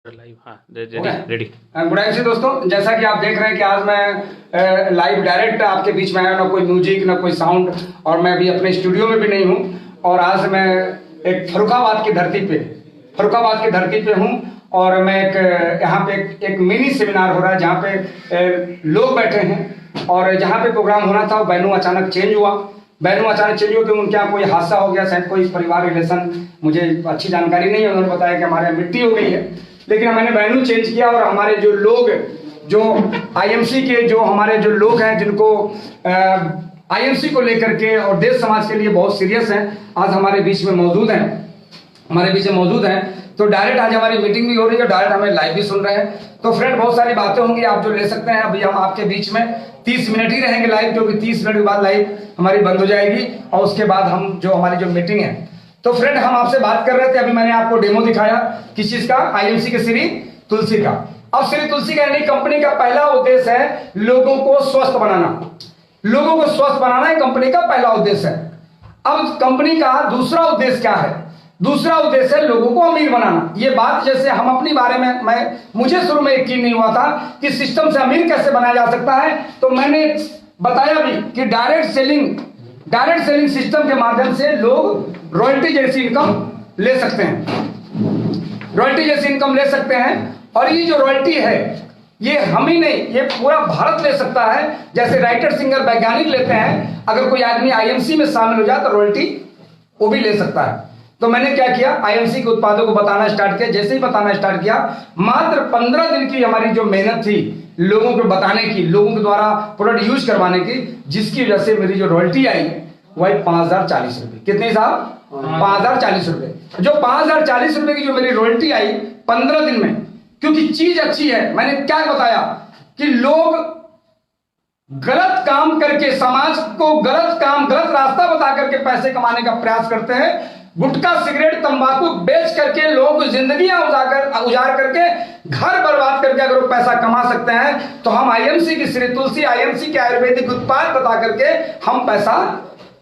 Live. हाँ ready. Good evening दोस्तों, जैसा कि आप देख रहे हैं कि आज मैं लाइव डायरेक्ट आपके बीच में आया, ना कोई म्यूजिक ना कोई साउंड, और मैं अभी अपने स्टूडियो में भी नहीं हूँ। और आज मैं एक फर्रुखाबाद की धरती पे हूँ और मैं यहाँ पे एक मिनी सेमिनार हो रहा है जहाँ पे लोग बैठे हैं। और जहाँ पे प्रोग्राम होना था वेन्यू अचानक चेंज हुआ कि उनके यहाँ कोई हादसा हो गया, शायद कोई परिवार रिलेशन, मुझे अच्छी जानकारी नहीं है। उन्होंने बताया कि हमारे यहाँ मिट्टी हो गई है, लेकिन मैंने वेन्यू चेंज किया और हमारे जो लोग, जो आईएमसी के जो हमारे जो लोग हैं, जिनको आईएमसी को लेकर के और देश समाज के लिए बहुत सीरियस हैं, आज हमारे बीच में मौजूद हैं। तो डायरेक्ट आज हमारी मीटिंग भी हो रही है, डायरेक्ट हमें लाइव भी सुन रहे हैं। तो फ्रेंड, बहुत सारी बातें होंगी आप जो ले सकते हैं। अभी हम आपके बीच में 30 मिनट ही रहेंगे लाइव, क्योंकि 30 मिनट के बाद लाइव हमारी बंद हो जाएगी और उसके बाद हम जो हमारी जो मीटिंग है। तो फ्रेंड, हम आपसे बात कर रहे थे, अभी मैंने आपको डेमो दिखाया किस चीज का, आईएमसी के श्री तुलसी का। अब श्री तुलसी का यानी कंपनी का पहला उद्देश्य है लोगों को स्वस्थ बनाना ही कंपनी का पहला उद्देश्य है। अब कंपनी का दूसरा उद्देश्य क्या है? दूसरा उद्देश्य है लोगों को अमीर बनाना। ये बात जैसे हम अपनी बारे में मुझे शुरू में यकीन नहीं हुआ था कि सिस्टम से अमीर कैसे बनाया जा सकता है, तो मैंने बताया भी कि डायरेक्ट सेलिंग सिस्टम के माध्यम से लोग रॉयल्टी जैसी इनकम ले सकते हैं। और ये जो रॉयल्टी है, ये हम ही नहीं, ये पूरा भारत ले सकता है। जैसे राइटर, सिंगर, वैज्ञानिक लेते हैं, अगर कोई आदमी आईएमसी में शामिल हो जाए तो रॉयल्टी वो भी ले सकता है। तो मैंने क्या किया, आईएमसी के उत्पादों को बताना स्टार्ट किया। जैसे ही बताना स्टार्ट किया, मात्र 15 दिन की हमारी जो मेहनत थी लोगों को बताने की, लोगों के द्वारा प्रोडक्ट यूज करवाने की, जिसकी वजह से मेरी जो रॉयल्टी आई वही 5040 रुपए। कितने साहब? 5040 रुपए। जो 5040 रुपए की जो मेरी रॉयल्टी आई 15 दिन में, क्योंकि चीज अच्छी है। मैंने क्या बताया कि लोग गलत काम करके समाज को गलत रास्ता बता करके पैसे कमाने का प्रयास करते हैं। गुटखा, सिगरेट, तंबाकू बेच करके लोग जिंदगियां उजाड़ करके, घर बर्बाद करके अगर वो पैसा कमा सकते हैं, तो हम आईएमसी की श्री तुलसी, आईएमसी के आयुर्वेदिक उत्पाद बता करके हम पैसा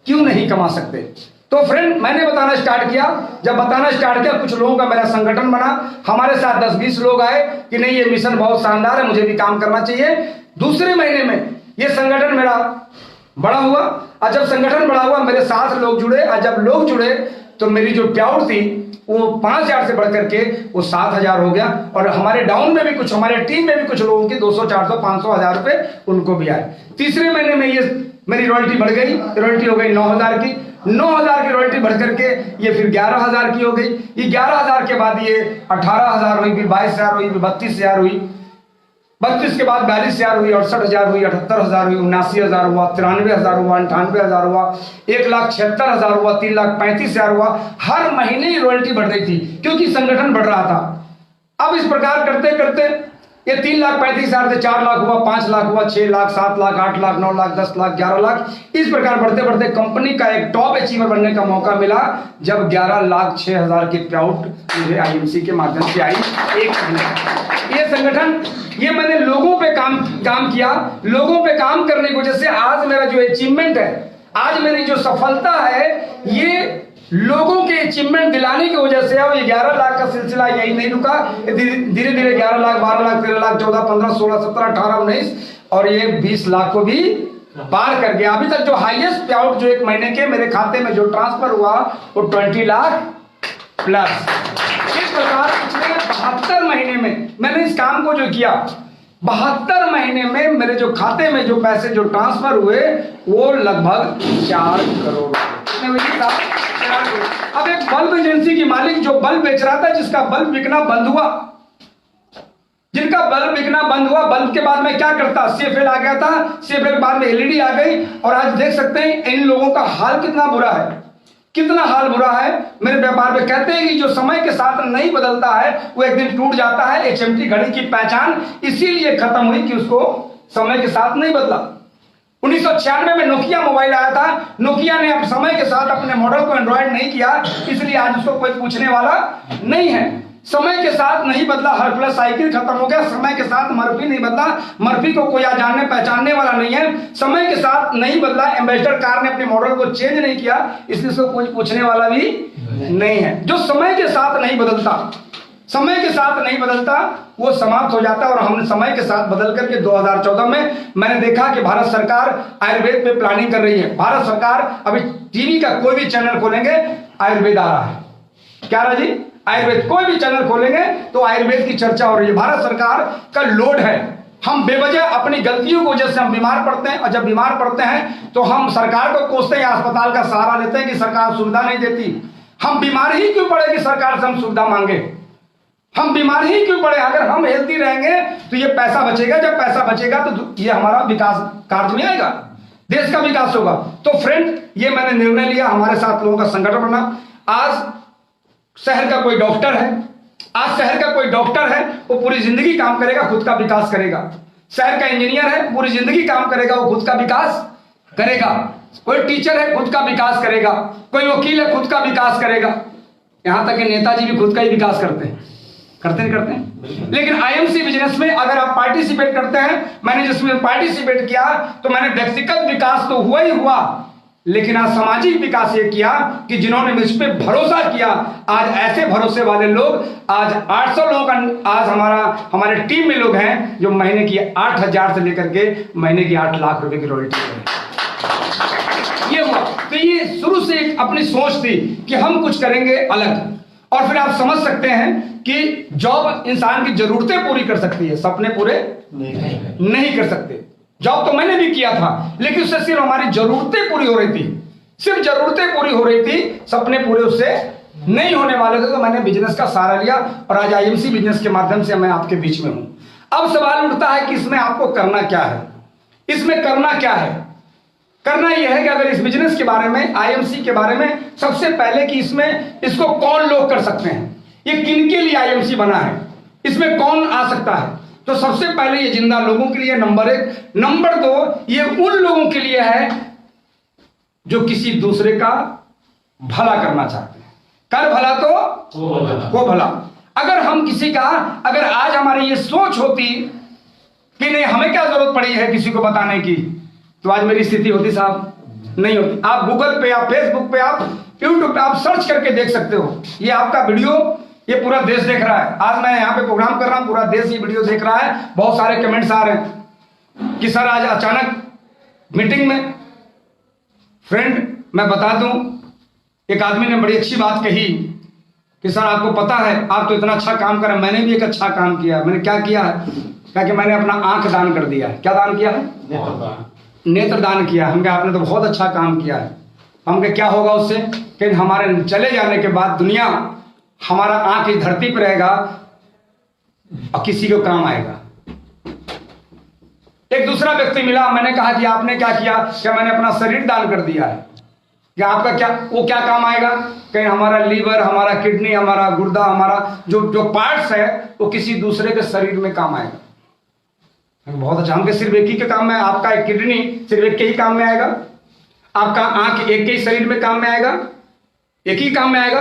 क्यों नहीं कमा सकते? तो फ्रेंड, मैंने बताना स्टार्ट किया। जब बताना स्टार्ट किया, कुछ लोगों का मेरा संगठन बना, हमारे साथ 10-20 लोग आए कि नहीं, ये मिशन बहुत शानदार है, मुझे भी काम करना चाहिए। दूसरे महीने में ये संगठन मेरा बड़ा हुआ, और जब संगठन बड़ा हुआ मेरे साथ लोग जुड़े, और जब लोग जुड़े तो मेरी जो प्याउट थी वो 5000 से बढ़ करके वो 7000 हो गया। और हमारे डाउन में भी कुछ, हमारे टीम में भी कुछ लोगों की 200, 400, 500, 1000 रुपए उनको भी आए। तीसरे महीने में ये मेरी रॉयल्टी बढ़ गई, रॉयल्टी हो गई 9000 की। 9000 की रॉयल्टी बढ़ करके ये फिर 11000 की हो गई। ये 11000 के बाद ये 18000 हुई, फिर 22000 हुई, फिर 32000 हुई, 32 के बाद 42000 हुई, 68000 हुई, 78000 हुई, 79000 हुआ, 93000 हुआ, 98000 हुआ, 1,76,000 हुआ, 3,35,000 हुआ। हर महीने ही रॉयल्टी बढ़ रही थी, क्योंकि संगठन बढ़ रहा था। अब इस प्रकार करते करते ये 3,35,000 से 4 लाख हुआ, 5 लाख हुआ, 6 लाख, 7 लाख, 8 लाख, 9 लाख, 10 लाख, 11 लाख। इस प्रकार बढ़ते बढ़ते कंपनी का एक टॉप अचीवर बनने का मौका मिला, जब 11,06,000 की प्याउट मुझे आईएमसी के माध्यम से आई। एक ये संगठन, ये मैंने लोगों पे काम किया। लोगों पे काम करने की वजह से आज मेरा जो अचीवमेंट है, आज मेरी जो सफलता है, ये लोगों के अचीवमेंट दिलाने की वजह से। और ये 11 लाख का सिलसिला यही नहीं रुका, धीरे धीरे 11 लाख, 12 लाख, 13 लाख, 14, 15, 16, 17, 18, 19 और ये 20 लाख को भी पार कर गया। अभी तक जो हाईएस्ट पे आउट जो एक महीने के मेरे खाते में जो ट्रांसफर हुआ वो 20 लाख प्लस। इस प्रकार पिछले 72 महीने में मैंने इस काम को जो किया, 72 महीने में मेरे जो खाते में जो पैसे जो ट्रांसफर हुए वो लगभग 4 करोड़। अब एक बल्ब एजेंसी की मालिक जो बल्ब बेच रहा था, जिसका बल्ब बिकना बंद हुआ, बल्ब के बाद में क्या करता, सीएफएल आ गया था, सीएफएल के बाद में एलईडी आ गई। और आज देख सकते हैं इन लोगों का हाल कितना बुरा है। मेरे व्यापार में कहते हैं कि जो समय के साथ नहीं बदलता है वो एक दिन टूट जाता है। एचएमटी घड़ी की पहचान इसीलिए खत्म हुई कि उसको समय के साथ नहीं बदला। 1996 में नोकिया मोबाइल आया था। नोकिया ने अब समय के साथ अपने मॉडल को एंड्रॉयड नहीं किया, इसलिए आज उसको कोई पूछने वाला नहीं है। समय के साथ नहीं बदला, हरप्लस साइकिल खत्म हो गया। समय के साथ मर्फी नहीं बदला, मर्फी को कोई आज जानने पहचानने वाला नहीं है। समय के साथ नहीं बदला, एम्बेसडर कार ने अपने मॉडल को चेंज नहीं किया, इसलिए उसको कोई पूछने वाला भी नहीं है। जो समय के साथ नहीं बदलता, समय के साथ नहीं बदलता, वो समाप्त हो जाता है। और हमने समय के साथ बदल करके 2014 में मैंने देखा कि भारत सरकार आयुर्वेद पे प्लानिंग कर रही है। भारत सरकार अभी टीवी का कोई भी चैनल खोलेंगे आयुर्वेद आ रहा है। क्या रहा जी? आयुर्वेद। कोई भी चैनल खोलेंगे तो आयुर्वेद की चर्चा हो रही है। भारत सरकार का लोड है। हम बेवजह अपनी गलतियों की वजह से हम बीमार पड़ते हैं, और जब बीमार पड़ते हैं तो हम सरकार को कोसते हैं, अस्पताल का सहारा लेते हैं कि सरकार सुविधा नहीं देती। हम बीमार ही क्यों पड़े कि सरकार से हम सुविधा मांगे? हम बीमार ही क्यों पड़े? अगर हम हेल्थी रहेंगे तो ये पैसा बचेगा। जब पैसा बचेगा तो ये हमारा विकास कार्य में आएगा, देश का विकास होगा। तो फ्रेंड, ये मैंने निर्णय लिया, हमारे साथ लोगों का संगठन बना। आज शहर का कोई डॉक्टर है, वो पूरी जिंदगी काम करेगा, खुद का विकास करेगा। शहर का इंजीनियर है, पूरी जिंदगी काम करेगा, वो खुद का विकास करेगा। कोई टीचर है, खुद का विकास करेगा। कोई वकील है, खुद का विकास करेगा। यहां तक कि नेताजी भी खुद का ही विकास करते हैं। लेकिन आईएमसी बिजनेस में अगर आप पार्टिसिपेट करते हैं, मैंने जिसमें पार्टिसिपेट किया तो मैंने व्यक्तिगत विकास तो हुआ ही हुआ, लेकिन आज सामाजिक विकास ये किया कि जिन्होंने मुझ पे भरोसा किया, आज ऐसे भरोसे वाले लोग, आज 800 लोगों का आज हमारे टीम में लोग हैं जो महीने की 8,000 से लेकर के महीने की 8 लाख रुपए की रॉयल्टी ये हुआ। तो ये शुरू से एक अपनी सोच थी कि हम कुछ करेंगे अलग। और फिर आप समझ सकते हैं कि जॉब इंसान की जरूरतें पूरी कर सकती है, सपने पूरे नहीं कर सकते। जॉब तो मैंने भी किया था, लेकिन उससे सिर्फ हमारी जरूरतें पूरी हो रही थी, सिर्फ जरूरतें पूरी हो रही थी, सपने पूरे उससे नहीं होने वाले थे। तो मैंने बिजनेस का सहारा लिया और आज आईएमसी बिजनेस के माध्यम से मैं आपके बीच में हूं। अब सवाल उठता है कि इसमें आपको करना क्या है? इसमें करना क्या है? करना यह है कि अगर इस बिजनेस के बारे में, आईएमसी के बारे में, सबसे पहले कि इसको कौन लोग कर सकते हैं, ये किनके लिए आईएमसी बना है, इसमें कौन आ सकता है? तो सबसे पहले ये जिंदा लोगों के लिए नंबर 1। नंबर 2, ये उन लोगों के लिए है जो किसी दूसरे का भला करना चाहते हैं। कर भला तो वो भला। अगर हम किसी का, अगर आज हमारी ये सोच होती कि नहीं हमें क्या जरूरत पड़ी है किसी को बताने की, तो आज मेरी स्थिति होती साहब? नहीं होती। आप गूगल पे, आप फेसबुक पे, आप यूट्यूब पे आप सर्च करके देख सकते हो। ये आपका वीडियो ये पूरा देश देख रहा है। आज मैं यहाँ पे प्रोग्राम कर रहा हूँ, पूरा देश ये वीडियो देख रहा है। बहुत सारे कमेंट्स आ रहे हैं कि सर आज अचानक मीटिंग में, फ्रेंड मैं बता दूं, एक आदमी ने बड़ी अच्छी बात कही कि सर आपको पता है आप तो इतना अच्छा काम कर रहे हैं, मैंने भी एक अच्छा काम किया। मैंने क्या किया है? क्या कि मैंने अपना आंख दान कर दिया है। क्या दान किया है? नेत्र दान किया। हम कहा आपने तो बहुत अच्छा काम किया है। हम कहा क्या होगा उससे? कि हमारे चले जाने के बाद दुनिया, हमारा आंख इस धरती पर रहेगा और किसी को काम आएगा। एक दूसरा व्यक्ति मिला, मैंने कहा कि आपने क्या किया? क्या मैंने अपना शरीर दान कर दिया है। क्या आपका क्या वो क्या काम आएगा? कहीं हमारा लीवर, हमारा किडनी, हमारा गुर्दा, हमारा जो पार्ट्स है वो किसी दूसरे के शरीर में काम आएगा। बहुत अच्छा। हमके सिर्फ एक ही के काम में, आपका एक किडनी सिर्फ एक के ही काम में आएगा, आपका आंख एक के ही शरीर में काम में आएगा, एक ही काम में आएगा।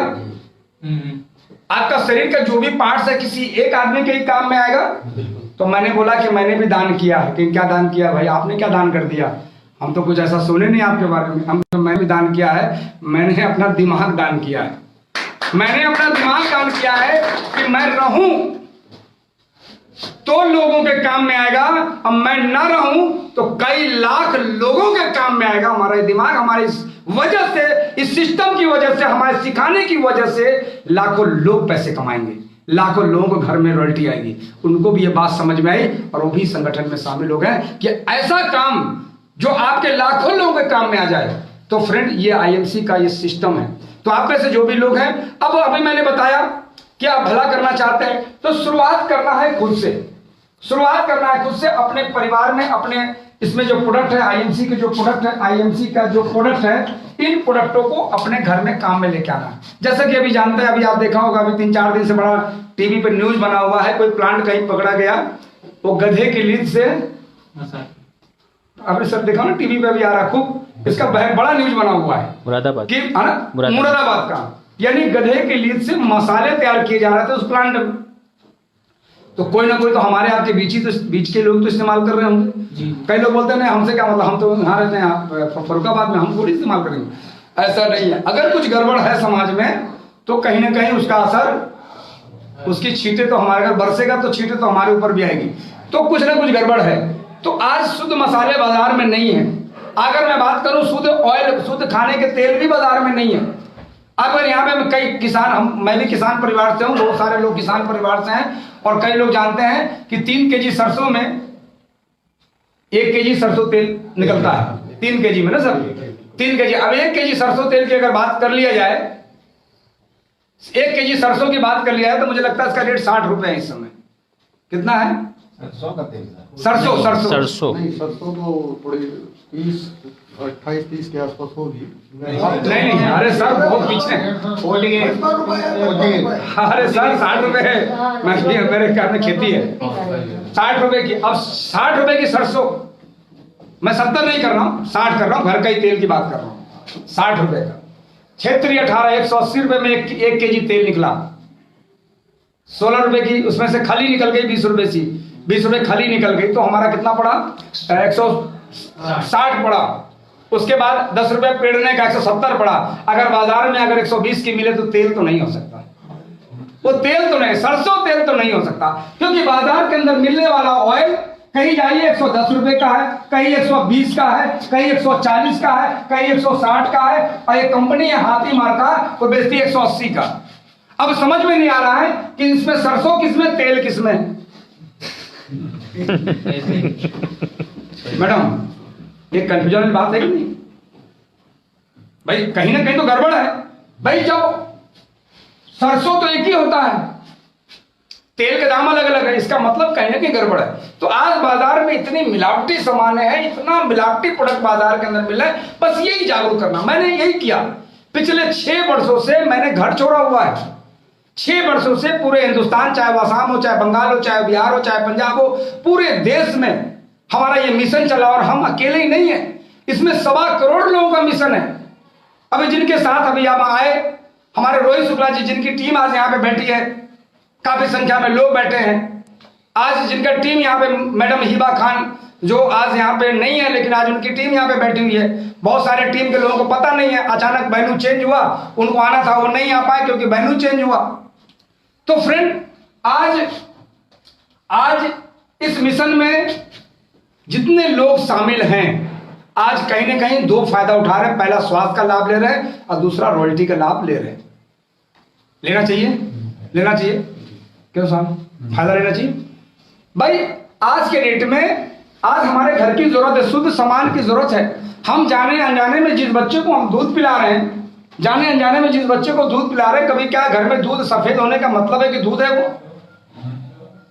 आपका शरीर का जो भी पार्ट्स है किसी एक आदमी के ही काम में आएगा। तो मैंने बोला कि मैंने भी दान किया है। कि क्या दान किया भाई? आपने क्या दान कर दिया? हम तो कुछ ऐसा सुने नहीं आपके बारे में। मैंने भी दान किया है, मैंने अपना दिमाग दान किया है। मैंने अपना दिमाग दान किया है कि मैं रहूं तो लोगों के काम में आएगा, अब मैं ना रहूं तो कई लाख लोगों के काम में आएगा। हमारा दिमाग, हमारी वजह से, इस सिस्टम की वजह से, हमारे सिखाने की वजह से लाखों लोग पैसे कमाएंगे, लाखों लोगों को घर में रॉयल्टी आएगी। उनको भी ये बात समझ में आई और वो भी संगठन में शामिल हो गए कि ऐसा काम जो आपके लाखों लोगों के काम में आ जाए। तो फ्रेंड, ये आईएमसी का ये सिस्टम है। तो आप में से जो भी लोग हैं, अब अभी मैंने बताया कि आप भला करना चाहते हैं तो शुरुआत करना है खुद से। शुरुआत करना है खुद से, अपने परिवार में, अपने इसमें जो प्रोडक्ट है, आईएमसी के जो प्रोडक्ट है, आईएमसी का जो प्रोडक्ट है, इन प्रोडक्टों को अपने घर में काम में लेके आना। जैसा कि अभी जानते हैं, अभी आप देखा होगा, अभी 3-4 दिन से बड़ा टीवी पे न्यूज बना हुआ है, कोई प्लांट कहीं पकड़ा गया, वो गधे की लीद से, आपने सब देखा ना टीवी पे भी आ रहा खूब, इसका बड़ा न्यूज बना हुआ है मुरादाबाद का, यानी गधे की लीद से मसाले तैयार किए जा रहे थे उस प्लांट में। तो कोई ना कोई तो हमारे आपके बीच के लोग तो इस्तेमाल कर रहे होंगे। कई लोग बोलते हैं नहीं हमसे क्या मतलब, हम तो यहाँ रहते हैं फर्रुखाबाद में, हम थोड़ी इस्तेमाल करेंगे। ऐसा नहीं है। अगर कुछ गड़बड़ है समाज में तो कहीं ना कहीं उसका असर उसकी छींटे तो हमारे अगर बरसेगा तो छींटे तो हमारे ऊपर भी आएगी। तो कुछ ना कुछ गड़बड़ है। तो आज शुद्ध मसाले बाजार में नहीं है। अगर मैं बात करूं शुद्ध ऑयल, शुद्ध खाने के तेल भी बाजार में नहीं है। अगर यहाँ पे कई किसान, मैं भी किसान परिवार से हूँ, बहुत सारे लोग किसान परिवार से हैं, और कई लोग जानते हैं कि 3 kg सरसों में 1 kg सरसों तेल निकलता है। 3 kg में ना सर, 3 kg। अब 1 kg सरसों तेल की अगर बात कर लिया जाए, 1 kg सरसों की बात कर लिया है, तो मुझे लगता है इसका रेट 60 रुपए है इस समय। कितना है? सरसों का तेल, सरसों नहीं, सरसों तो थोड़ी 28-30 के आसपास होगी। नहीं, अरे सर बहुत पीछे। अरे सर 60 रुपए है, मेरे घर में खेती है 60 रुपए की। अब 60 रुपए की सरसों, मैं 70 नहीं कर रहा हूँ, 60 कर रहा हूँ, घर का ही तेल की बात कर रहा हूँ। 60 रुपए का क्षेत्रीय 18, 180 रुपए में 1 kg तेल निकला। 16 रुपए की उसमें से खली निकल गई, 20 रुपए सी, 20 रुपए खली निकल गई, तो हमारा कितना पड़ा? 160 पड़ा। उसके बाद 10 रुपए पेड़ने का 170 पड़ा। अगर बाजार में अगर 120 की मिले तो तेल तो नहीं हो सकता, वो तेल तो नहीं, सरसों तेल तो नहीं हो सकता, क्योंकि बाजार के अंदर मिलने वाला ऑयल कहीं जाइए 110 रुपए का है, कहीं 120 का है, कहीं 140 का है, कहीं 160 का है, और एक कंपनी है हाथी मार्का, वो बेचती है 180 का। अब समझ में नहीं आ रहा है कि इसमें सरसों किसमें, तेल किसमें। मैडम, ये कंफ्यूजन वाली बात है कि नहीं भाई? कहीं ना कहीं तो गड़बड़ है भाई। जब सरसों तो एक ही होता है, तेल के दाम अलग अलग है, इसका मतलब कहीं ना कहीं गड़बड़ है। तो आज बाजार में इतनी मिलावटी सामान है, इतना मिलावटी प्रोडक्ट बाजार के अंदर मिल रहा है, बस यही जागरूक करना। मैंने यही किया पिछले 6 वर्षों से, मैंने घर छोड़ा हुआ है। 6 वर्षों से पूरे हिंदुस्तान, चाहे वो आसाम हो, चाहे बंगाल हो, चाहे बिहार हो, चाहे पंजाब हो, पूरे देश में हमारा ये मिशन चला, और हम अकेले ही नहीं है, इसमें 1.25 करोड़ लोगों का मिशन है। अभी जिनके साथ अभी आप आए, हमारे रोहित शुक्ला जी, जिनकी टीम आज यहाँ पे बैठी है, काफी संख्या में लोग बैठे हैं आज, जिनका टीम यहाँ पे, मैडम हिबा खान जो आज यहाँ पे नहीं है, लेकिन आज उनकी टीम यहाँ पे बैठी हुई है। बहुत सारे टीम के लोगों को पता नहीं है, अचानक वेन्यू चेंज हुआ, उनको आना था, वो नहीं आ पाए क्योंकि वेन्यू चेंज हुआ। तो फ्रेंड, आज इस मिशन में जितने लोग शामिल हैं, आज कहीं ना कहीं 2 फायदा उठा रहे हैं। पहला स्वास्थ्य का लाभ ले रहे हैं, और दूसरा रॉयल्टी का लाभ ले रहे हैं। लेना चाहिए क्यों साहब? फायदा लेना चाहिए भाई। आज के डेट में, आज हमारे घर की जरूरत है, शुद्ध सामान की जरूरत है। हम जाने अनजाने में जिस बच्चे को हम दूध पिला रहे हैं, जाने अनजाने में जिस बच्चे को दूध पिला रहे हैं, कभी क्या घर में दूध सफेद होने का मतलब है कि दूध है? वो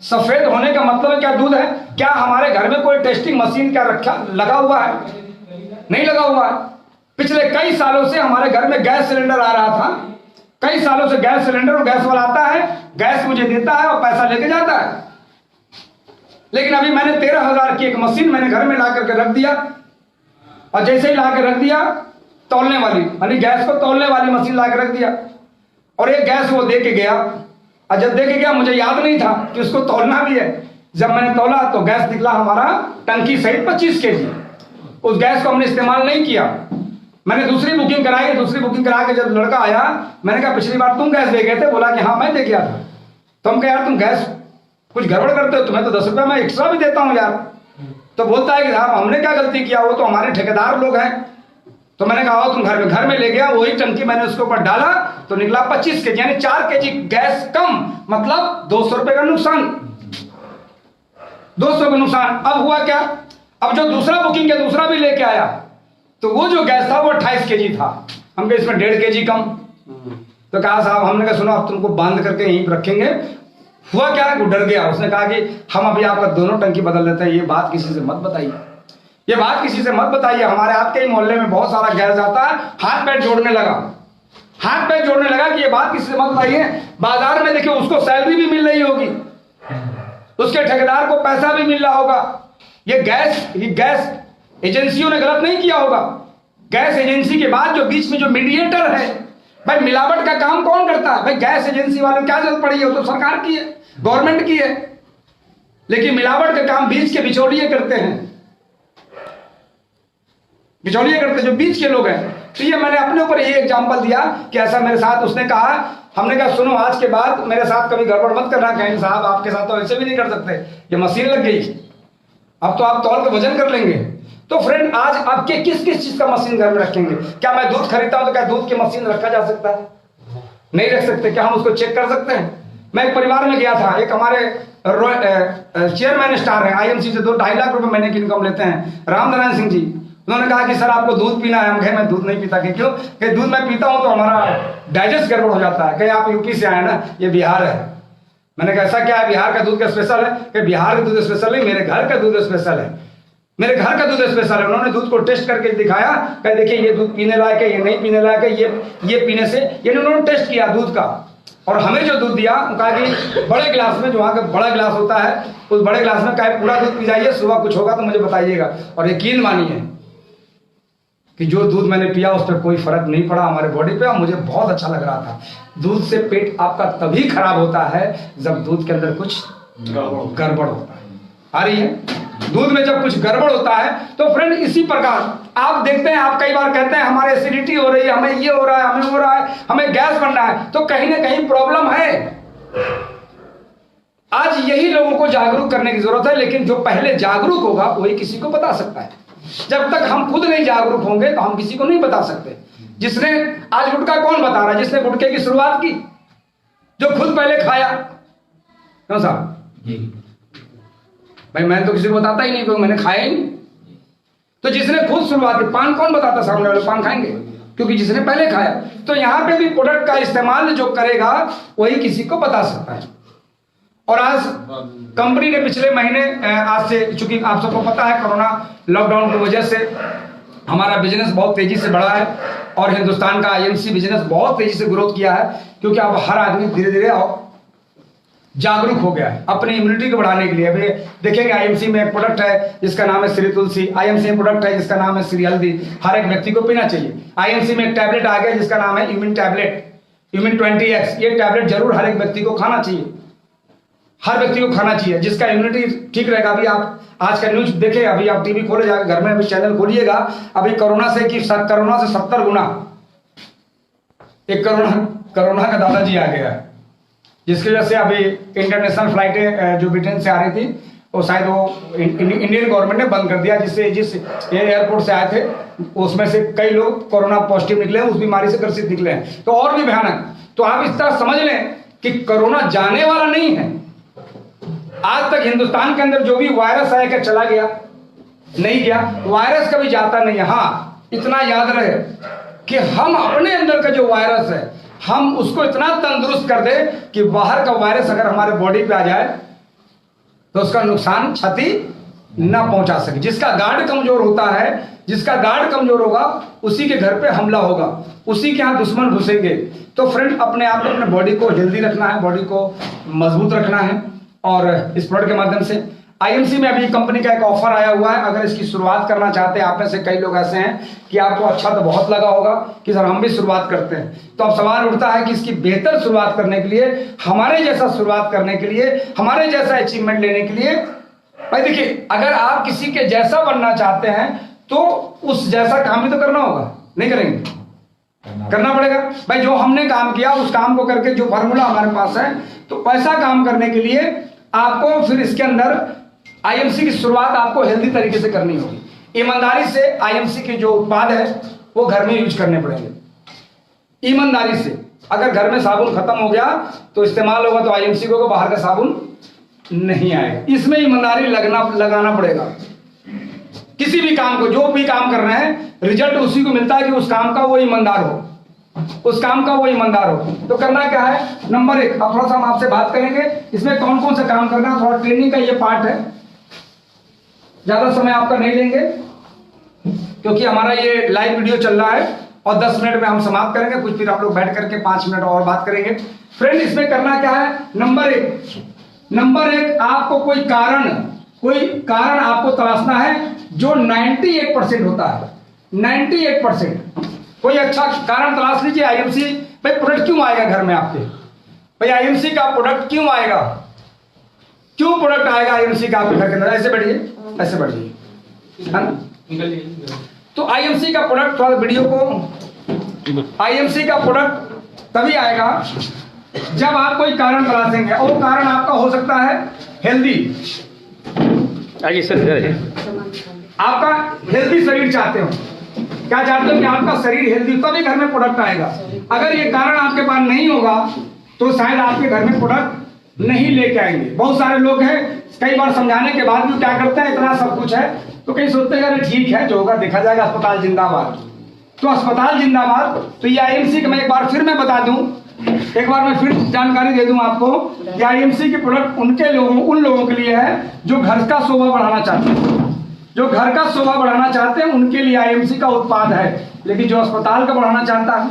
सफेद होने का मतलब है क्या दूध है? क्या हमारे घर में कोई टेस्टिंग मशीन क्या लगा हुआ है? नहीं लगा हुआ है। पिछले कई सालों से हमारे घर में गैस सिलेंडर आ रहा था, कई सालों से गैस सिलेंडर, और गैस वाला आता है, गैस मुझे देता है और पैसा लेके जाता है। लेकिन अभी मैंने 13,000 की एक मशीन मैंने घर में ला करके रख दिया, और जैसे ही ला के रख दिया, तौलने वाली, यानी गैस को तौलने वाली मशीन ला के रख दिया, और एक गैस वो दे के गया, और जब दे के गया मुझे याद नहीं था कि उसको तौलना भी है। जब मैंने तौला तो गैस निकला हमारा टंकी सहित 25 kg। उस गैस को हमने इस्तेमाल नहीं किया। मैंने दूसरी बुकिंग कराई, दूसरी बुकिंग करा के जब लड़का आया, मैंने कहा पिछली बार तुम गैस दे गए थे, बोला कि हाँ मैं दे गया था। तो हम कहा यार तुम गैस कुछ गड़बड़ करते हो, तुम्हें तो 10 रुपये मैं एक्स्ट्रा भी देता हूँ यार। तो बोलता है कि साहब हमने क्या गलती किया, वो तो हमारे ठेकेदार लोग हैं। तो मैंने कहा तुम घर में ले गया, वही टंकी मैंने उसके ऊपर डाला तो निकला 25 kg, यानी 4 kg गैस कम, मतलब 200 रुपए का नुकसान, 200 का नुकसान। अब हुआ क्या, अब जो दूसरा बुकिंग है दूसरा भी लेके आया, तो वो जो गैस था वो 28 kg था। हम कहे इसमें 1.5 kg कम। तो कहा साहब, हमने कहा सुनो अब तुमको बांध करके यहीं रखेंगे। हुआ क्या, वो डर गया, उसने कहा कि हम अभी आपका दोनों टंकी बदल देते हैं, ये बात किसी से मत बताइए, ये बात किसी से मत बताइए। हमारे आपके ही मोहल्ले में बहुत सारा गैस आता है। हाथ पैर जोड़ने लगा कि ये बात किसी से मत बताइए। बाजार में देखिए उसको सैलरी भी मिल रही होगी, उसके ठेकेदार को पैसा भी मिल रहा होगा। ये गैस एजेंसियों ने गलत नहीं किया होगा। गैस एजेंसी के बाद जो बीच में जो मीडिएटर है, भाई मिलावट का काम कौन करता है? भाई गैस एजेंसी वालों को क्या जरूरत पड़ी है, वो तो सरकार की है, गवर्नमेंट की है। लेकिन मिलावट का काम बीच के बिचौलिए करते हैं, जो बीच के लोग हैं। तो ये मैंने अपने ऊपर ये एग्जाम्पल दिया कि ऐसा मेरे साथ उसने कहा। हमने कहा सुनो आज के बाद मेरे साथ कभी गड़बड़ मत करना, कहीं साहब आपके साथ तो ऐसे भी नहीं कर सकते, ये मशीन लग गई, अब तो आप तौल के वजन कर लेंगे। तो फ्रेंड आज आपके किस किस चीज का मशीन घर में रखेंगे? क्या मैं दूध खरीदता हूं तो क्या दूध की मशीन रखा जा सकता है? नहीं रख सकते। क्या हम उसको चेक कर सकते हैं? मैं एक परिवार में गया था, एक हमारे चेयरमैन स्टार है, आईएमसी से 2-2.5 लाख रुपए महीने की इनकम लेते हैं, रामनारायण सिंह जी। उन्होंने कहा कि सर आपको दूध पीना है। हम कहे मैं दूध नहीं पीता। कि क्यों? कि दूध मैं पीता हूं तो हमारा डाइजेस्ट गड़बड़ हो जाता है। कहे आप यूपी से आए ना, ये बिहार है। मैंने कहा ऐसा क्या है, बिहार का दूध का स्पेशल है? कि बिहार का दूध स्पेशल नहीं, मेरे घर का दूध स्पेशल है, मेरे घर का दूध स्पेशल है। उन्होंने दूध को टेस्ट करके दिखाया, कहे देखिए ये दूध पीने लायक है, ये नहीं पीने लायक है, ये पीने से, ये उन्होंने टेस्ट किया दूध का। और हमें जो दूध दिया, कहा कि बड़े गिलास में, जो वहाँ का बड़ा गिलास होता है, उस बड़े गिलास में कहे पूरा दूध पी जाइए, सुबह कुछ होगा तो मुझे बताइएगा। और यकीन मानिए कि जो दूध मैंने पिया उस पर कोई फर्क नहीं पड़ा हमारे बॉडी पे, और मुझे बहुत अच्छा लग रहा था। दूध से पेट आपका तभी खराब होता है जब दूध के अंदर कुछ गड़बड़ होता है। आ रही है? दूध में जब कुछ गड़बड़ होता है तो फ्रेंड इसी प्रकार आप देखते हैं, आप कई बार कहते हैं हमारे एसिडिटी हो रही है, हमें ये हो रहा है, हमें हो रहा है, हमें गैस बन रहा है, तो कहीं ना कहीं प्रॉब्लम है। आज यही लोगों को जागरूक करने की जरूरत है, लेकिन जो पहले जागरूक होगा वही किसी को बता सकता है। जब तक हम खुद नहीं जागरूक होंगे तो हम किसी को नहीं बता सकते। जिसने आज गुटखा कौन बता रहा है? जिसने गुटखे की शुरुआत की, जो खुद पहले खाया। क्यों साहब? भाई मैं तो किसी को बताता ही नहीं क्योंकि मैंने खाया ही नहीं। तो जिसने खुद शुरुआत की, पान कौन बताता सामने वाले पान खाएंगे? क्योंकि जिसने पहले खाया। तो यहां पे भी प्रोडक्ट का इस्तेमाल जो करेगा वही किसी को बता सकता है। और आज कंपनी ने पिछले महीने, आज से, चूंकि आप सबको पता है कोरोना लॉकडाउन की वजह से हमारा बिजनेस बहुत तेजी से बढ़ा है और हिंदुस्तान का आईएमसी बिजनेस बहुत तेजी से ग्रोथ किया है, क्योंकि अब हर आदमी धीरे धीरे जागरूक हो गया है अपनी इम्यूनिटी को बढ़ाने के लिए। अभी देखेंगे आईएमसी में एक प्रोडक्ट है जिसका नाम है श्री तुलसी, आईएमसी में प्रोडक्ट है जिसका नाम है श्री हल्दी, हर एक व्यक्ति को पीना चाहिए। आईएमसी में एक टैबलेट आ गया जिसका नाम है यूमिन टैबलेट, यूमिन 20x। ये टैबलेट जरूर हर एक व्यक्ति को खाना चाहिए, हर व्यक्ति को खाना चाहिए, जिसका इम्यूनिटी ठीक रहेगा। अभी आप आज का न्यूज देखें, अभी आप टीवी खोले जाकर घर में अभी चैनल खोलिएगा, अभी कोरोना से 70 गुना एक कोरोना का दादाजी आ गया है, जिसकी वजह से अभी इंटरनेशनल फ्लाइटें जो ब्रिटेन से आ रही थी वो शायद वो इंडियन गवर्नमेंट ने बंद कर दिया। जिस एयरपोर्ट से आए थे उसमें से कई लोग कोरोना पॉजिटिव निकले हैं, उस बीमारी से ग्रसित निकले हैं, तो और भी भयानक। तो आप इस तरह समझ लें कि कोरोना जाने वाला नहीं है। आज तक हिंदुस्तान के अंदर जो भी वायरस आया, क्या चला गया? नहीं गया। वायरस कभी जाता नहीं है। हाँ, इतना याद रहे कि हम अपने अंदर का जो वायरस है, हम उसको इतना तंदुरुस्त कर दे कि बाहर का वायरस अगर हमारे बॉडी पे आ जाए तो उसका नुकसान, क्षति ना पहुंचा सके। जिसका गार्ड कमजोर होता है, जिसका गार्ड कमजोर होगा, उसी के घर पे हमला होगा, उसी के यहाँ दुश्मन घुसेंगे। तो फ्रेंड अपने आप में अपने बॉडी को हेल्दी रखना है, बॉडी को मजबूत रखना है। और इस प्रोडक्ट के माध्यम से आईएमसी में अभी कंपनी का एक ऑफर आया हुआ है। अगर इसकी शुरुआत करना चाहते हैं, आप में से कई लोग ऐसे हैं कि आपको अच्छा तो बहुत लगा होगा कि सर हम भी शुरुआत करते हैं, तो अब सवाल उठता है कि इसकी बेहतर शुरुआत करने के लिए, हमारे जैसा शुरुआत करने के लिए, हमारे जैसा अचीवमेंट लेने के लिए, भाई देखिए अगर आप किसी के जैसा बनना चाहते हैं तो उस जैसा काम ही तो करना होगा। नहीं करेंगे? करना पड़ेगा भाई। जो हमने काम किया उस काम को करके जो फार्मूला हमारे पास है, तो ऐसा काम करने के लिए आपको फिर इसके अंदर आईएमसी की शुरुआत आपको हेल्दी तरीके से करनी होगी। ईमानदारी से आईएमसी के जो उत्पाद है वो घर में यूज करने पड़ेंगे। ईमानदारी से, अगर घर में साबुन खत्म हो गया तो इस्तेमाल होगा तो आईएमसी को, बाहर का साबुन नहीं आएगा। इसमें ईमानदारी लगाना पड़ेगा। किसी भी काम को, जो भी काम कर रहे हैं, रिजल्ट उसी को मिलता है कि उस काम का वो ईमानदार हो, उस काम का वो ईमानदार हो। तो करना क्या है? नंबर 1, अब थोड़ा सा हम आपसे बात करेंगे इसमें कौन कौन सा काम करना है। थोड़ा ट्रेनिंग का ये पार्ट है, ज्यादा समय आपका नहीं लेंगे क्योंकि हमारा ये लाइव वीडियो चल रहा है और 10 मिनट में हम समाप्त करेंगे। कुछ फिर आप लोग बैठ करके 5 मिनट और बात करेंगे। फ्रेंड इसमें करना क्या है? नंबर एक आपको कोई कारण आपको तलाशना है जो 98% होता है। 98% कोई अच्छा कारण तलाश लीजिए। आईएमसी भाई प्रोडक्ट क्यों आएगा घर में आपके? भाई आईएमसी का प्रोडक्ट क्यों आएगा? क्यों प्रोडक्ट आएगा आईएमसी का आपके घर के अंदर? ऐसे बैठिए, ऐसे बैठिए, है ना? तो आईएमसी का प्रोडक्ट, थोड़ा वीडियो को आईएमसी का प्रोडक्ट तभी आएगा जब आप कोई कारण तलाशेंगे, और वो कारण आपका हो सकता है हेल्दी। आइए सर, इधर आइए। आपका हेल्दी शरीर चाहते हो, क्या चाहते हो कि आपका शरीर हेल्दी, तभी घर में प्रोडक्ट आएगा। अगर ये कारण आपके पास नहीं होगा तो शायद आपके घर में प्रोडक्ट नहीं लेके आएंगे। बहुत सारे लोग हैं, कई बार समझाने के बाद भी क्या करते हैं, इतना सब कुछ है तो कहीं सोचते हैं अरे ठीक है जो होगा देखा जाएगा, अस्पताल जिंदाबाद। तो अस्पताल जिंदाबाद, तो ये आईएमसी का मैं एक बार फिर मैं बता दूं, एक बार मैं फिर जानकारी दे दूं आपको कि आईएमसी के प्रोडक्ट उन लोगों के लिए है जो घर का शोभा बढ़ाना चाहते हैं। जो घर का शोभा बढ़ाना चाहते हैं उनके लिए आईएमसी का उत्पाद है, लेकिन जो अस्पताल का बढ़ाना चाहता है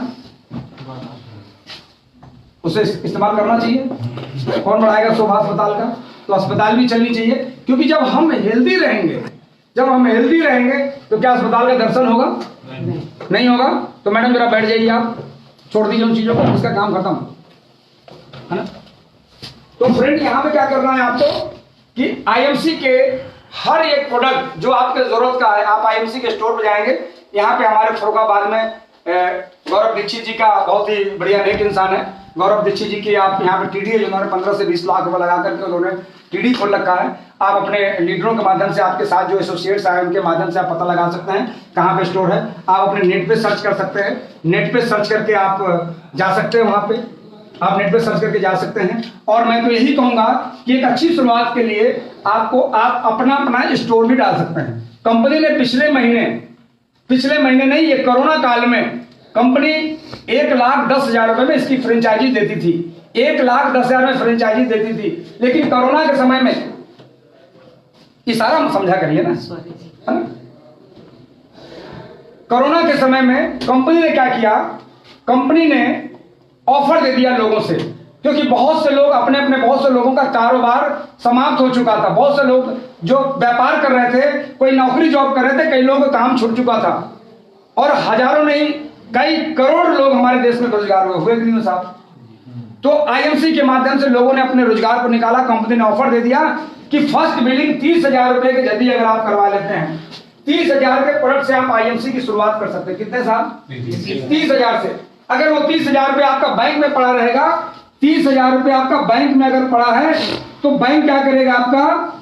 उसे इस्तेमाल करना चाहिए। कौन बढ़ाएगा शोभा अस्पताल का? तो अस्पताल भी चलनी चाहिए, क्योंकि जब हम हेल्दी रहेंगे तो क्या अस्पताल का दर्शन होगा? नहीं होगा। तो मैडम जरा बैठ जाइए, आप छोड़ दीजिए उन चीजों को, उसका काम खत्म है ना। तो फ्रेंड यहाँ पे क्या करना है आपको कि आईएमसी के हर एक प्रोडक्ट जो आपके जरूरत का है, आप आईएमसी के स्टोर पे जाएंगे। यहाँ पे हमारे फर्रुखाबाद में गौरव दीक्षित जी का बहुत ही बढ़िया नेक इंसान है, गौरव दीक्षित जी की आप यहाँ पे टीडी है, जिन्होंने 15 से 20 लाख रुपए लगा करके उन्होंने टीडी खोल रखा है। आप अपने लीडरों के माध्यम से, आपके साथ जो एसोसिएट्स आए उनके माध्यम से आप पता लगा सकते हैं कहाँ पे स्टोर है। आप अपने नेट पे सर्च कर सकते हैं, नेट पे सर्च करके आप जा सकते हैं, वहां पे आप नेट पे सर्च करके जा सकते हैं। और मैं तो यही कहूंगा कि एक अच्छी शुरुआत के लिए आप अपना स्टोर भी डाल सकते हैं। कंपनी ने पिछले महीने नहीं, ये कोरोना काल में कंपनी 1,10,000 रुपए में इसकी फ्रेंचाइजी देती थी, 1,10,000 में फ्रेंचाइजी देती थी। लेकिन कोरोना के समय में, इशारा समझा करिए ना, है ना, कोरोना के समय में कंपनी ने क्या किया, कंपनी ने ऑफर दे दिया लोगों से, क्योंकि बहुत से लोगों का कारोबार समाप्त हो चुका था। बहुत से लोग जो व्यापार कर रहे थे, कोई नौकरी जॉब कर रहे थे, कई लोगों का काम छूट चुका था, और हजारों नहीं कई करोड़ लोग हमारे देश में रोजगार हुए कि नहीं साहब। तो आईएमसी के माध्यम से लोगों ने अपने रोजगार को निकाला। कंपनी ने ऑफर दे दिया कि फर्स्ट बिलिंग 30,000 रुपए के यदि अगर आप करवा लेते हैं, 30,000 के प्रोडक्ट से आप आईएमसी की शुरुआत कर सकते हैं। कितने साहब? 30,000 से। अगर वो 30,000 रुपए आपका बैंक में पड़ा रहेगा, 30,000 रुपए आपका बैंक में अगर पड़ा है तो बैंक क्या करेगा, आपका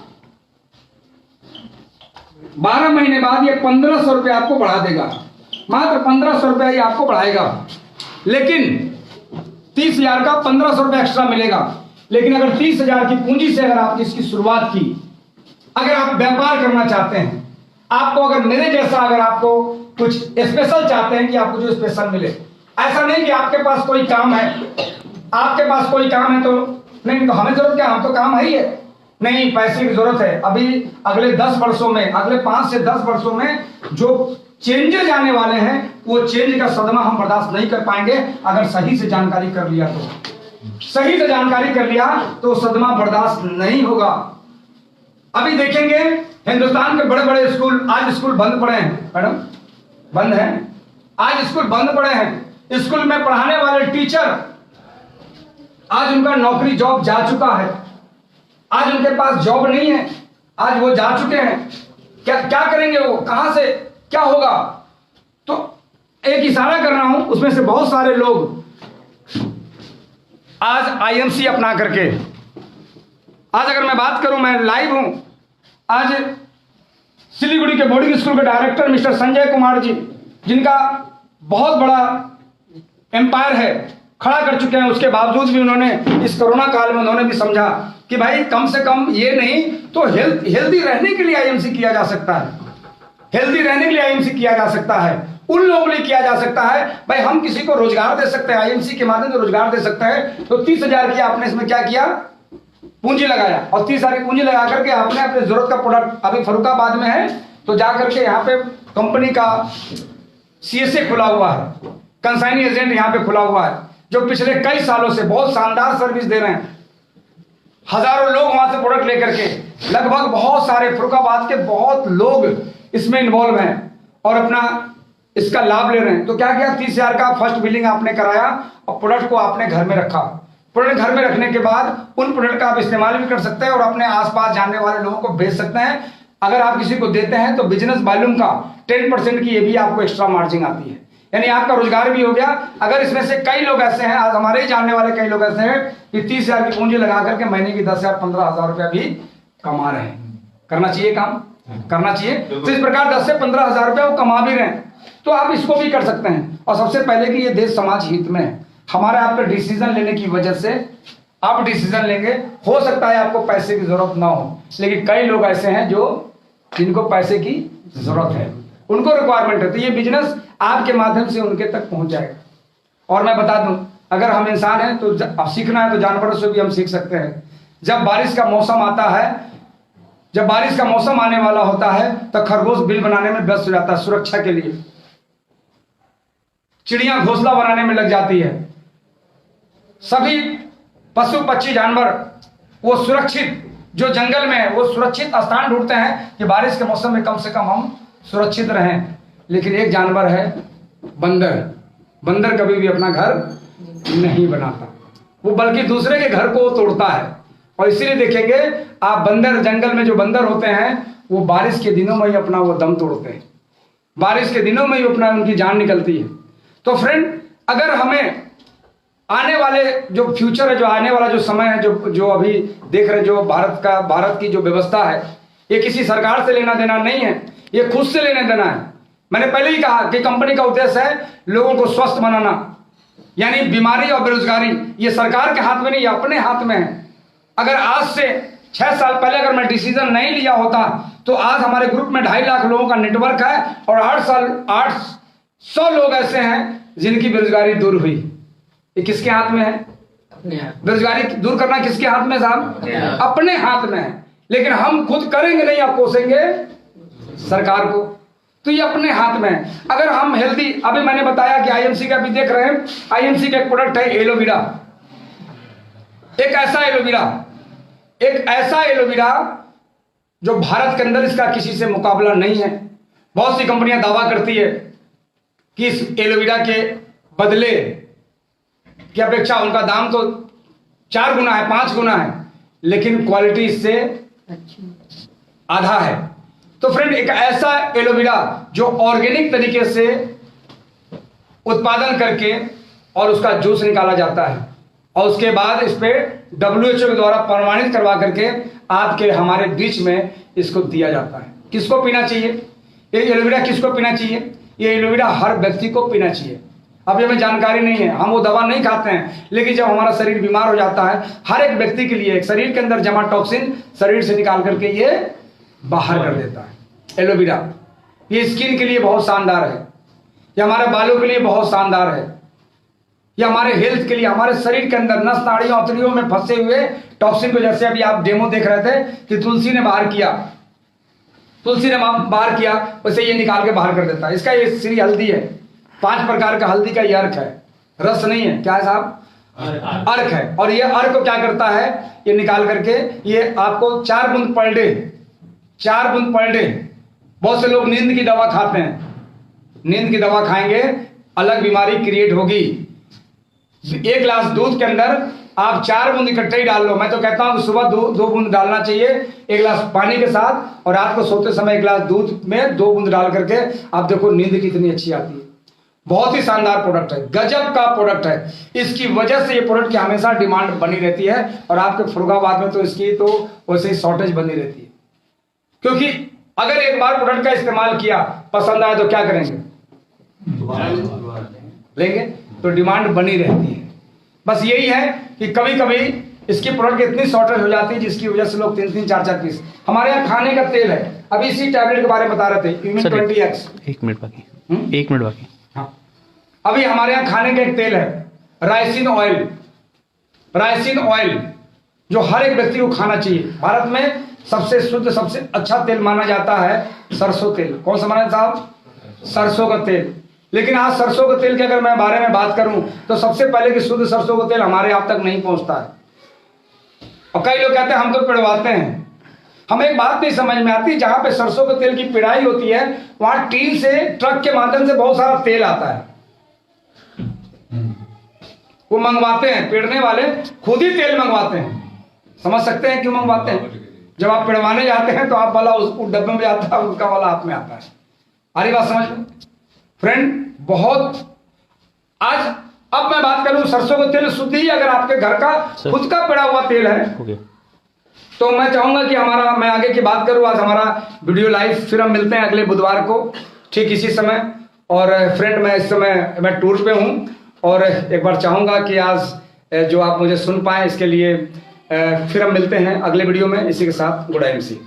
12 महीने बाद ये 1,500 रुपए आपको बढ़ा देगा, मात्र 1,500 रुपए ही आपको बढ़ाएगा। लेकिन 30,000 का 1,500 रुपए एक्स्ट्रा मिलेगा। लेकिन अगर 30,000 की पूंजी से अगर आपने इसकी शुरुआत की, अगर आप व्यापार करना चाहते हैं, आपको अगर मेरे जैसा अगर आपको कुछ स्पेशल चाहते हैं कि आपको जो स्पेशल मिले, ऐसा नहीं कि आपके पास कोई काम है, तो नहीं तो हमें जरूरत क्या, हम तो काम है ही है, नहीं पैसे की जरूरत है। अभी अगले 10 वर्षों में, अगले 5 से 10 वर्षों में जो चेंजेस आने वाले हैं, वो चेंज का सदमा हम बर्दाश्त नहीं कर पाएंगे। अगर सही से जानकारी कर लिया तो सदमा बर्दाश्त नहीं होगा। अभी देखेंगे हिंदुस्तान के बड़े बड़े स्कूल, आज स्कूल बंद पड़े हैं मैडम, बंद हैं, आज स्कूल बंद पड़े हैं। स्कूल में पढ़ाने वाले टीचर आज उनका नौकरी जॉब जा चुका है, आज उनके पास जॉब नहीं है, आज वो जा चुके हैं। क्या करेंगे वो, कहां से क्या होगा? तो एक इशारा कर रहा हूं, उसमें से बहुत सारे लोग आज आईएमसी अपना करके, आज अगर मैं बात करूं, मैं लाइव हूं, आज सिलीगुड़ी के बोर्डिंग स्कूल के डायरेक्टर मिस्टर संजय कुमार जी, जिनका बहुत बड़ा एम्पायर है, खड़ा कर चुके हैं। उसके बावजूद भी उन्होंने इस कोरोना काल में उन्होंने भी समझा कि भाई कम से कम ये नहीं तो हेल्दी रहने के लिए आईएमसी किया जा सकता है, हेल्दी रहने के लिए आईएमसी किया जा सकता है, उन लोगों के लिए किया जा सकता है। भाई हम किसी को रोजगार दे सकते हैं, आईएमसी के माध्यम से रोजगार दे सकते हैं। तो 30,000 की आपने इसमें क्या किया, पूंजी लगाया, और 30,000 की पूंजी लगा करके आपने अपने जरूरत का प्रोडक्ट, अभी फर्रुखाबाद में है तो जाकर के यहाँ पे कंपनी का सीएसए खुला हुआ है, कंसाइनी एजेंट यहाँ पे खुला हुआ है, जो पिछले कई सालों से बहुत शानदार सर्विस दे रहे हैं। हजारों लोग वहां से प्रोडक्ट लेकर के, लगभग बहुत सारे फर्रुखाबाद के बहुत लोग इसमें इन्वॉल्व हैं और अपना इसका लाभ ले रहे हैं। तो क्या किया, 30,000 का फर्स्ट बिलिंग आपने कराया और प्रोडक्ट को आपने घर में रखा। प्रोडक्ट घर में रखने के बाद उन प्रोडक्ट का आप इस्तेमाल भी कर सकते हैं और अपने आसपास जानने वाले लोगों को भेज सकते हैं। अगर आप किसी को देते हैं तो बिजनेस वॉल्यूम का 10% की ये भी आपको एक्स्ट्रा मार्जिन आती है। यानी आपका रोजगार भी हो गया। अगर इसमें से कई लोग ऐसे हैं, आज हमारे ही जानने वाले कई लोग ऐसे हैं कि 30,000 की पूंजी लगा करके महीने की 10,000 15,000 रुपया भी कमा रहे हैं। करना चाहिए, काम करना चाहिए। तो इस प्रकार 10 से 15,000 रुपया वो कमा भी रहे हैं, तो आप इसको भी कर सकते हैं। और सबसे पहले कि ये देश समाज हित में है। हमारे आपके डिसीजन लेने की वजह से आप डिसीजन लेंगे, हो सकता है आपको पैसे की जरूरत ना हो, लेकिन कई लोग ऐसे हैं जो जिनको पैसे की जरूरत है, उनको रिक्वायरमेंट है, तो ये बिजनेस आपके माध्यम से उनके तक पहुंच जाएगा। और मैं बता दूं, अगर हम इंसान हैं तो सीखना है तो जानवरों से भी हम सीख सकते हैं। जब बारिश का मौसम आता है, जब बारिश का मौसम आने वाला होता है तो खरगोश बिल बनाने में व्यस्त हो जाता है सुरक्षा के लिए, चिड़ियां घोंसला बनाने में लग जाती है, सभी पशु पक्षी जानवर वो सुरक्षित, जो जंगल में है वो सुरक्षित स्थान ढूंढते हैं कि बारिश के मौसम में कम से कम हम सुरक्षित रहें। लेकिन एक जानवर है बंदर, बंदर कभी भी अपना घर नहीं बनाता, वो बल्कि दूसरे के घर को तोड़ता है। और इसीलिए देखेंगे आप बंदर, जंगल में जो बंदर होते हैं वो बारिश के दिनों में ही अपना वो दम तोड़ते हैं, बारिश के दिनों में ही अपना उनकी जान निकलती है। तो फ्रेंड, अगर हमें आने वाले जो फ्यूचर है, जो आने वाला जो समय है, जो अभी देख रहे, जो भारत की जो व्यवस्था है, ये किसी सरकार से लेना देना नहीं है, ये खुद से लेना देना है। मैंने पहले ही कहा कि कंपनी का उद्देश्य है लोगों को स्वस्थ बनाना, यानी बीमारी और बेरोजगारी ये सरकार के हाथ में नहीं, ये अपने हाथ में है। अगर आज से 6 साल पहले अगर मैं डिसीजन नहीं लिया होता तो आज हमारे ग्रुप में 2.5 लाख लोगों का नेटवर्क है और 800 लोग ऐसे हैं जिनकी बेरोजगारी दूर हुई। ये किसके हाथ में है? बेरोजगारी दूर करना किसके हाथ में साहब? अपने हाथ में है। लेकिन हम खुद करेंगे नहीं, आप कोसेंगे सरकार को, तो ये अपने हाथ में है। अगर हम हेल्दी, अभी मैंने बताया कि आईएमसी का भी देख रहे हैं, आईएमसी का एक प्रोडक्ट है एलोवेरा, एक ऐसा एलोवेरा जो भारत के अंदर इसका किसी से मुकाबला नहीं है। बहुत सी कंपनियां दावा करती है कि इस एलोवेरा के बदले की अपेक्षा उनका दाम तो 4 गुना है, 5 गुना है, लेकिन क्वालिटी इससे आधा है। तो फ्रेंड, एक ऐसा एलोवेरा जो ऑर्गेनिक तरीके से उत्पादन करके और उसका जूस निकाला जाता है और उसके बाद इस पे WHO के द्वारा प्रमाणित करवा करके आपके हमारे बीच में इसको दिया जाता है। किसको पीना चाहिए ये एलोवेरा? किसको पीना चाहिए ये एलोवेरा? हर व्यक्ति को पीना चाहिए। अभी हमें जानकारी नहीं है, हम वो दवा नहीं खाते हैं, लेकिन जब हमारा शरीर बीमार हो जाता है, हर एक व्यक्ति के लिए शरीर के अंदर जमा टॉक्सिन शरीर से निकाल करके ये बाहर कर देता है एलोवेरा। ये स्किन के लिए बहुत शानदार है, ये हमारे बालों के लिए बहुत शानदार है, ये हमारे हेल्थ के लिए, हमारे शरीर के अंदर नस नाड़ियों औतरियों में फंसे हुए टॉक्सिन को, जैसे अभी आप डेमो देख रहे थे कि तुलसी ने बाहर किया, वैसे ये निकाल के बाहर कर देता है। इसका ये श्री हल्दी है, 5 प्रकार का हल्दी का ये अर्क है, रस नहीं है, क्या है साहब? अर्क है। और ये अर्क को क्या करता है, ये निकाल करके ये आपको 4 बूंद पर डे। बहुत से लोग नींद की दवा खाते हैं, नींद की दवा खाएंगे अलग बीमारी क्रिएट होगी। 1 गिलास दूध के अंदर आप 4 बूंद इकट्ठे ही डाल लो। मैं तो कहता हूं कि सुबह 2 बूंद डालना चाहिए 1 गिलास पानी के साथ, और रात को सोते समय 1 गिलास दूध में 2 बूंद डाल करके आप देखो नींद कितनी अच्छी आती है। बहुत ही शानदार प्रोडक्ट है, गजब का प्रोडक्ट है। इसकी वजह से ये प्रोडक्ट की हमेशा डिमांड बनी रहती है, और आपके फरुखाबाद में तो इसकी तो वैसे ही शॉर्टेज बनी रहती है, क्योंकि अगर एक बार प्रोडक्ट का इस्तेमाल किया, पसंद आया तो क्या करेंगे? लेंगे। तो डिमांड बनी रहती है। बस यही है कि कभी कभी इसकी प्रोडक्ट की इतनी शॉर्टेज हो जाती है जिसकी वजह से लोग 3-3, 4-4 पीस। हमारे यहाँ खाने का तेल है, अभी इसी टैबलेट के बारे में बता रहे थे, यूमिन 20X। 1 मिनट बाकी। हाँ, अभी हमारे यहाँ खाने का एक तेल है राइसिन ऑयल, जो हर एक व्यक्ति को खाना चाहिए। भारत में सबसे शुद्ध, सबसे अच्छा तेल माना जाता है सरसों तेल। कौन सा माना साहब? सरसों का तेल। लेकिन आज सरसों के तेल के अगर मैं बारे में बात करूं तो सबसे पहले कि शुद्ध सरसों का तेल हमारे आप तक नहीं पहुंचता है। और कई लोग कहते हैं हम तो पिड़वाते हैं। हमें एक बात नहीं समझ में आती, जहां पे सरसों के तेल की पिड़ाई होती है वहां टीन से, ट्रक के माध्यम से बहुत सारा तेल आता है, वो मंगवाते हैं, पेड़ने वाले खुद ही तेल मंगवाते हैं। समझ सकते हैं क्यों मंगवाते हैं? जब आप पिड़वाने जाते हैं तो आप वाला उस डब्बे में आता है, उसका वाला हाथ में आता है। अरे बात समझ में? फ्रेंड बहुत आज अब मैं बात करूं सरसों का तेल शुद्ध ही अगर आपके घर का खुद का पड़ा हुआ तेल है ओके। तो मैं चाहूंगा कि मैं आगे की बात करूं। आज हमारा वीडियो लाइव फिर हम मिलते हैं अगले बुधवार को ठीक इसी समय। और फ्रेंड मैं इस समय मैं टूर पे हूं और एक बार चाहूंगा कि आज जो आप मुझे सुन पाए इसके लिए फिर हम मिलते हैं अगले वीडियो में। इसी के साथ गुड एमसी।